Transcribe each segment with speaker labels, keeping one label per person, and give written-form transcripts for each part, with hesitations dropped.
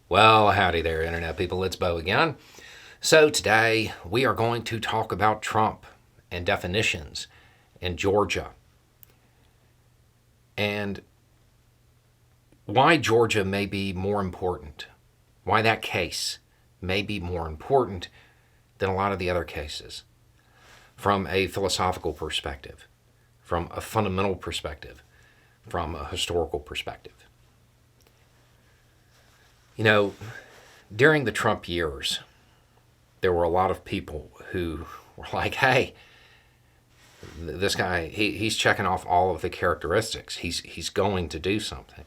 Speaker 1: Well, howdy there, Internet people. It's Bo again. So, today we are going to talk about Trump and definitions in Georgia and why Georgia may be more important, why that case may be more important than a lot of the other cases from a philosophical perspective, from a fundamental perspective, from a historical perspective. You know, during the Trump years, there were a lot of people who were like, hey, this guy, he's checking off all of the characteristics. He's going to do something.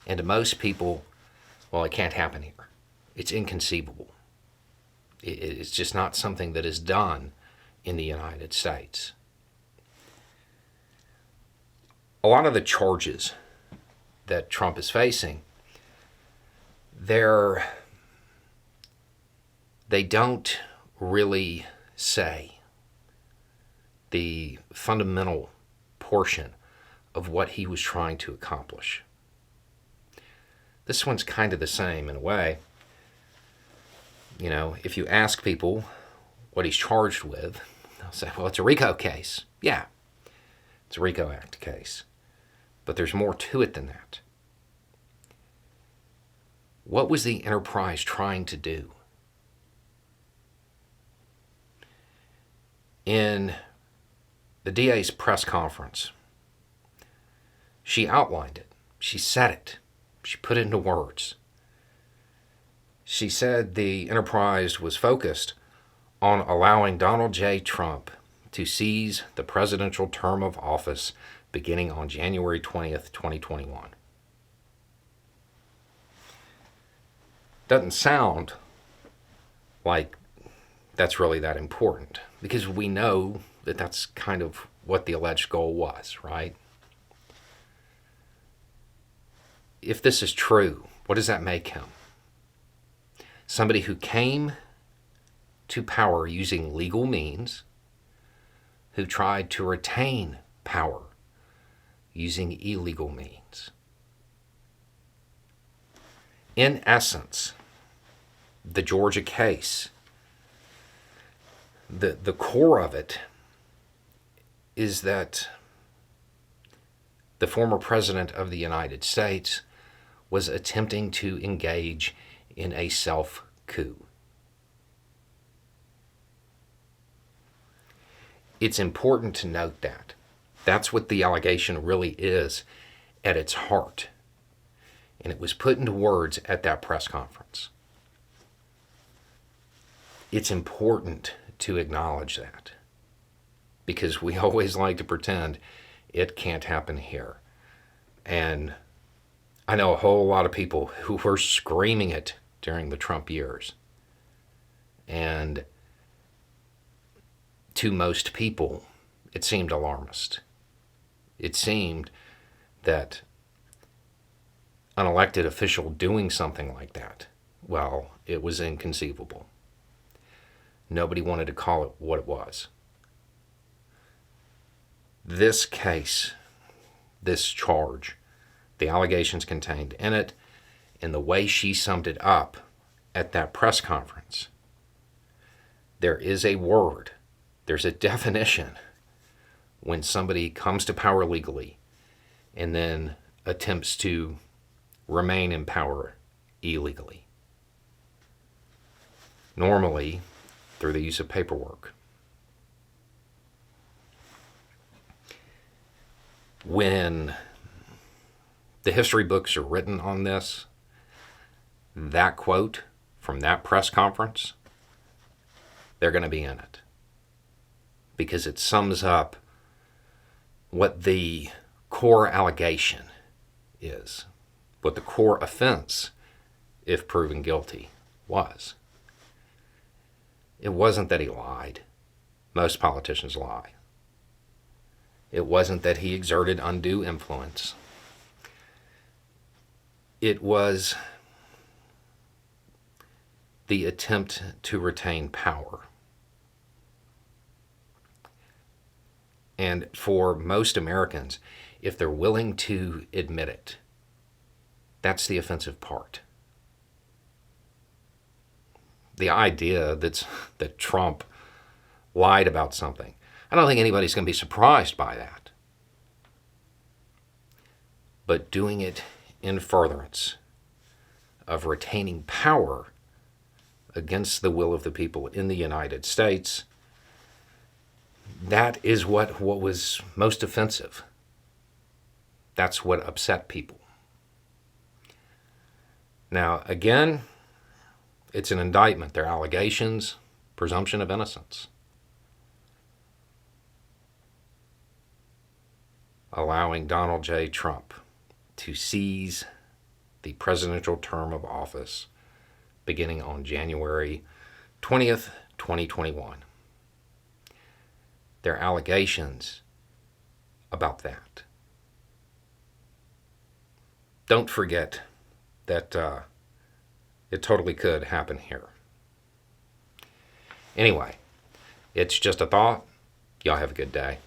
Speaker 1: And to most people, well, it can't happen here. It's inconceivable. It's just not something that is done in the United States. A lot of the charges that Trump is facing, they don't really say the fundamental portion of what he was trying to accomplish. This one's kind of the same in a way. You know, if you ask people what he's charged with, they'll say, well, it's a RICO case. Yeah, it's a RICO Act case. But there's more to it than that. What was the enterprise trying to do? In the DA's press conference, she outlined it. She said it. She put it into words. She said the enterprise was focused on allowing Donald J. Trump to seize the presidential term of office beginning on January 20th, 2021. Doesn't sound like that's really that important because we know that that's kind of what the alleged goal was, right? If this is true, what does that make him? Somebody who came to power using legal means, who tried to retain power using illegal means. In essence, the Georgia case, the core of it is that the former president of the United States was attempting to engage in a self-coup. It's important to note that. That's what the allegation really is at its heart. And it was put into words at that press conference. It's important to acknowledge that because we always like to pretend it can't happen here. And I know a whole lot of people who were screaming it during the Trump years. And to most people, it seemed alarmist. It seemed that an elected official doing something like that, well, it was inconceivable. Nobody wanted to call it what it was. This case, this charge, the allegations contained in it, and the way she summed it up at that press conference, there is a word, there's a definition when somebody comes to power legally and then attempts to remain in power illegally. Normally, through the use of paperwork. When the history books are written on this, that quote from that press conference, they're going to be in it. Because it sums up what the core allegation is, what the core offense, if proven guilty, was. It wasn't that he lied. Most politicians lie. It wasn't that he exerted undue influence. It was the attempt to retain power. And for most Americans, if they're willing to admit it, that's the offensive part. the idea that Trump lied about something, I don't think anybody's going to be surprised by that. But doing it in furtherance of retaining power against the will of the people in the United States, that is what was most offensive. That's what upset people. Now, again, it's an indictment. They're allegations, presumption of innocence. Allowing Donald J. Trump to seize the presidential term of office beginning on January 20th, 2021. There are allegations about that. Don't forget that it totally could happen here. Anyway, it's just a thought. Y'all have a good day.